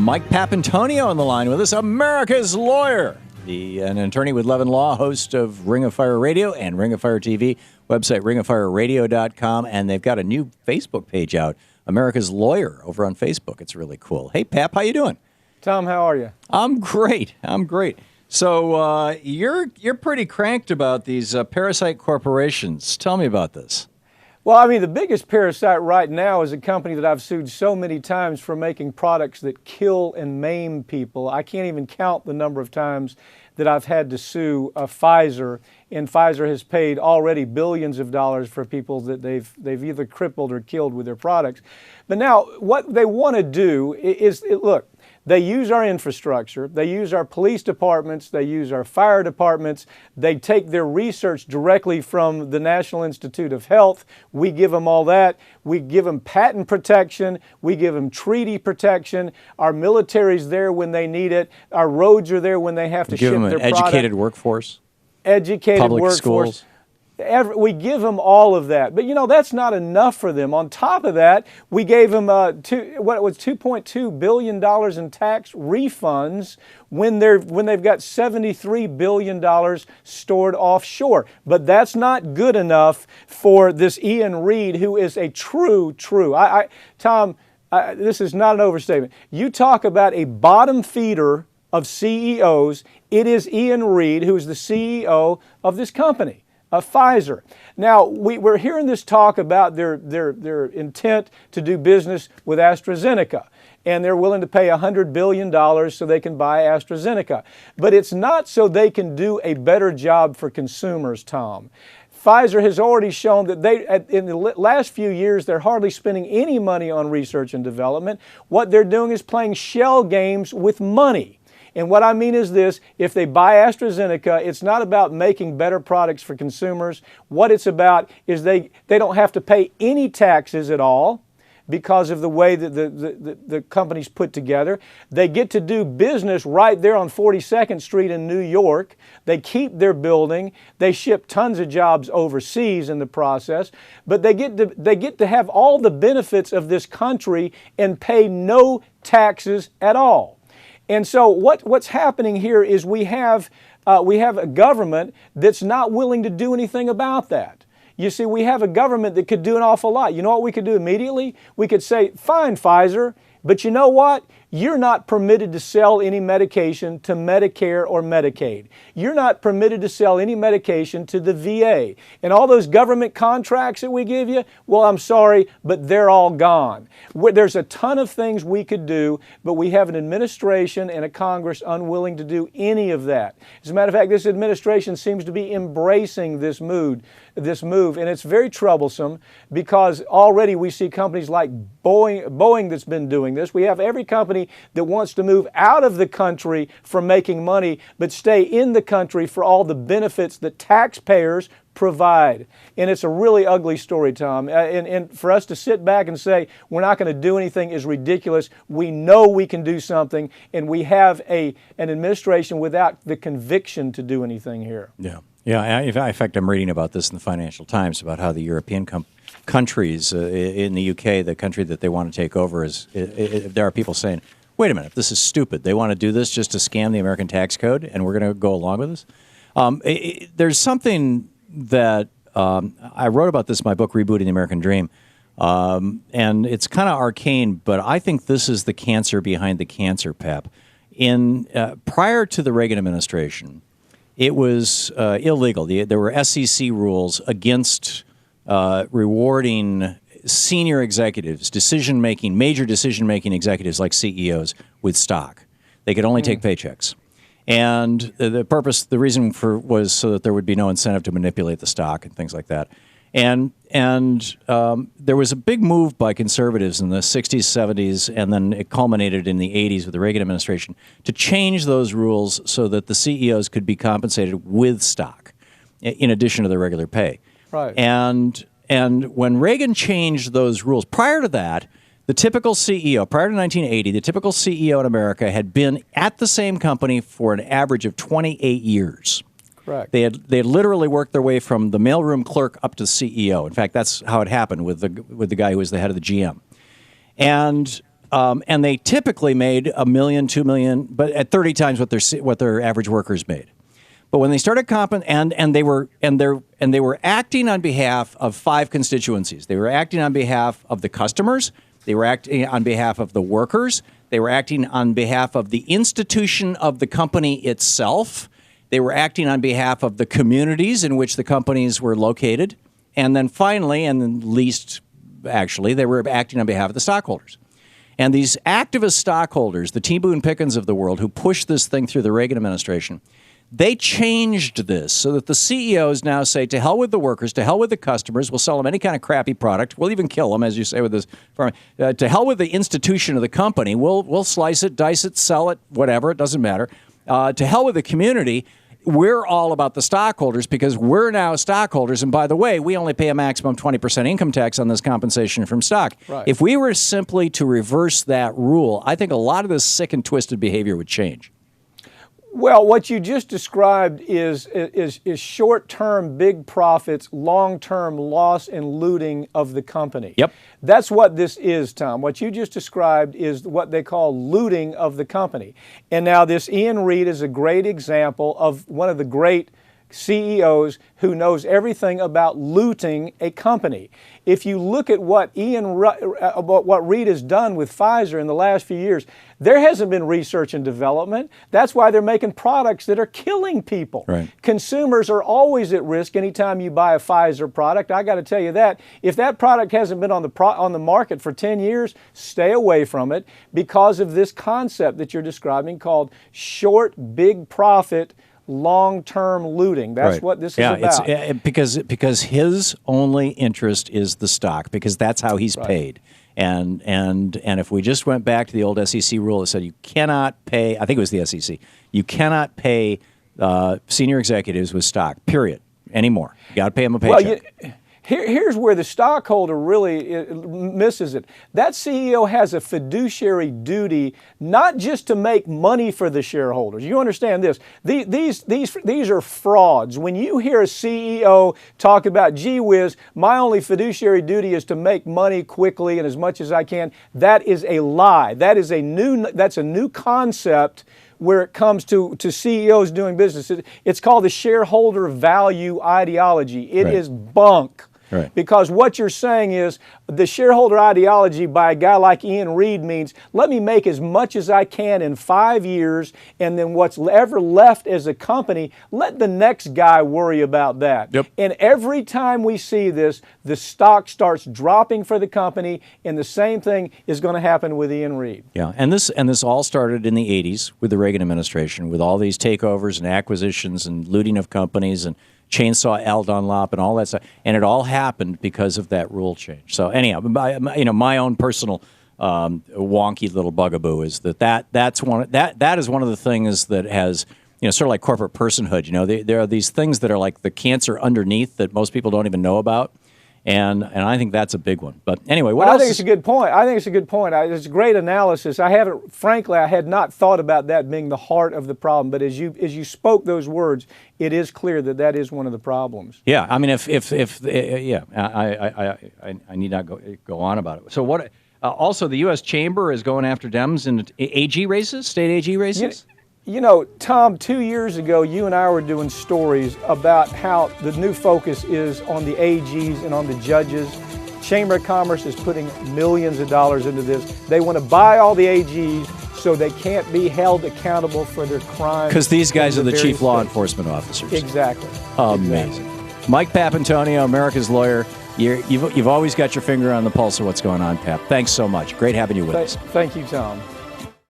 Mike Papantonio on the line with us, America's lawyer, an attorney with LevinLaw, host of Ring of Fire Radio and Ring of Fire TV, website ringofireradio.com, and they've got a new Facebook page out, America's Lawyer, over on Facebook. It's really cool. Hey, Pap, how you doing? Tom, how are you? I'm great. So you're pretty cranked about these parasite corporations. Tell me about this. Well, I mean, the biggest parasite right now is a company that I've sued so many times for making products that kill and maim people. I can't even count the number of times that I've had to sue Pfizer, and Pfizer has paid already billions of dollars for people that they've either crippled or killed with their products. But now what they want to do is, look, they use our infrastructure, they use our police departments, they use our fire departments, they take their research directly from the National Institute of Health. We give them all that. We give them patent protection. We give them treaty protection. Our military's there when they need it. Our roads are there when they have to ship their product. Give them an educated workworkworkforce. Educated public workforce. Schools. We give them all of that, but that's not enough for them. On top of that, we gave them $2.2 billion in tax refunds when they've got $73 billion stored offshore. But that's not good enough for this Ian Reed, who is a true. Tom, this is not an overstatement. You talk about a bottom feeder of CEOs. It is Ian Reed, who is the CEO of this company. Pfizer. Now, we're hearing this talk about their intent to do business with AstraZeneca, and they're willing to pay $100 billion so they can buy AstraZeneca. But it's not so they can do a better job for consumers, Tom. Pfizer has already shown that in the last few years, they're hardly spending any money on research and development. What they're doing is playing shell games with money. And what I mean is this: if they buy AstraZeneca, it's not about making better products for consumers. What it's about is they don't have to pay any taxes at all because of the way that the company's put together. They get to do business right there on 42nd Street in New York. They keep their building. They ship tons of jobs overseas in the process. But they get to have all the benefits of this country and pay no taxes at all. And so what's happening here is we have a government that's not willing to do anything about that. You see, we have a government that could do an awful lot. You know what we could do immediately? We could say, fine, Pfizer, but you know what? You're not permitted to sell any medication to Medicare or Medicaid. You're not permitted to sell any medication to the VA. And all those government contracts that we give you, well, I'm sorry, but they're all gone. There's a ton of things we could do, but we have an administration and a Congress unwilling to do any of that. As a matter of fact, this administration seems to be embracing this move, and it's very troublesome because already we see companies like Boeing that's been doing this. We have every company that wants to move out of the country for making money, but stay in the country for all the benefits that taxpayers provide. And it's a really ugly story, Tom. And for us to sit back and say we're not going to do anything is ridiculous. We know we can do something, and we have an administration without the conviction to do anything here. Yeah. In fact, I'm reading about this in the Financial Times about how the European countries in the UK, the country that they want to take over, there are people saying, wait a minute, this is stupid. They want to do this just to scam the American tax code, and we're going to go along with this? There's something that I wrote about this in my book, Rebooting the American Dream, and it's kind of arcane, but I think this is the cancer behind the cancer, Pep. Prior to the Reagan administration, it was illegal. There were SEC rules against rewarding senior executives, major decision-making executives like CEOs with stock. They could only take paychecks. And the reason was so that there would be no incentive to manipulate the stock and things like that. And there was a big move by conservatives in the 60s, 70s, and then it culminated in the 80s with the Reagan administration to change those rules so that the CEOs could be compensated with stock in addition to their regular pay. Right. And when Reagan changed those rules, prior to that, the typical CEO, prior to 1980, the typical CEO in America had been at the same company for an average of 28 years. Correct. They had literally worked their way from the mailroom clerk up to CEO. In fact, that's how it happened with the guy who was the head of the GM. And and they typically made $1 million, $2 million, but at 30 times what their average workers made. But when they started and they were acting on behalf of 5 constituencies. They were acting on behalf of the customers. They were acting on behalf of the workers. They were acting on behalf of the institution of the company itself. They were acting on behalf of the communities in which the companies were located. And then finally, and least actually, they were acting on behalf of the stockholders. And these activist stockholders, the T. Boone Pickens of the world, who pushed this thing through the Reagan administration, they changed this so that the CEOs now say, to hell with the workers, to hell with the customers, we'll sell them any kind of crappy product, we'll even kill them, as you say with this, to hell with the institution of the company, we'll slice it, dice it, sell it, whatever, it doesn't matter. To hell with the community, we're all about the stockholders because we're now stockholders, and by the way, we only pay a maximum 20% income tax on this compensation from stock. Right. If we were simply to reverse that rule, I think a lot of this sick and twisted behavior would change. Well, what you just described is short-term big profits, long-term loss and looting of the company. Yep. That's what this is, Tom. What you just described is what they call looting of the company. And now this Ian Reed is a great example of one of the great CEOs who knows everything about looting a company. If you look at what Reed has done with Pfizer in the last few years, there hasn't been research and development. That's why they're making products that are killing people. Right. Consumers are always at risk anytime you buy a Pfizer product. I got to tell you that. If that product hasn't been on the market for 10 years, stay away from it because of this concept that you're describing called short, big profit, long-term looting. That's what this is about. Because his only interest is the stock, because that's how he's paid. And if we just went back to the old SEC rule that said you cannot pay, I think it was the SEC, you cannot pay senior executives with stock, period, anymore. You got to pay them a paycheck. Well, here's where the stockholder really misses it. That CEO has a fiduciary duty not just to make money for the shareholders. You understand this? These are frauds. When you hear a CEO talk about, gee whiz, my only fiduciary duty is to make money quickly and as much as I can, that is a lie. That's a new concept where it comes to CEOs doing business. It's called the shareholder value ideology. It is bunk. Right. Because what you're saying is the shareholder ideology by a guy like Ian Reed means let me make as much as I can in 5 years, and then what's ever left as a company, let the next guy worry about that. Yep. And every time we see this, the stock starts dropping for the company, and the same thing is going to happen with Ian Reed. Yeah, and this all started in the 80s with the Reagan administration, with all these takeovers and acquisitions and looting of companies and Chainsaw Al Dunlop and all that stuff, and it all happened because of that rule change. So anyhow, my own personal wonky little bugaboo is that is one of the things that has, sort of like corporate personhood. There are these things that are like the cancer underneath that most people don't even know about. And I think that's a big one. But anyway, what else? I think it's a good point. It's a great analysis. I had not thought about that being the heart of the problem. But as you spoke those words, it is clear that is one of the problems. Yeah, I mean, I need not go on about it. So what? Also, the U.S. Chamber is going after Dems in AG races, state AG races. Tom, 2 years ago, you and I were doing stories about how the new focus is on the AGs and on the judges. Chamber of Commerce is putting millions of dollars into this. They want to buy all the AGs so they can't be held accountable for their crimes. Because these guys are the chief law enforcement officers. Exactly. Amazing. Exactly. Mike Papantonio, America's lawyer. You've always got your finger on the pulse of what's going on, Pap. Thanks so much. Great having you with us. Thank you, Tom.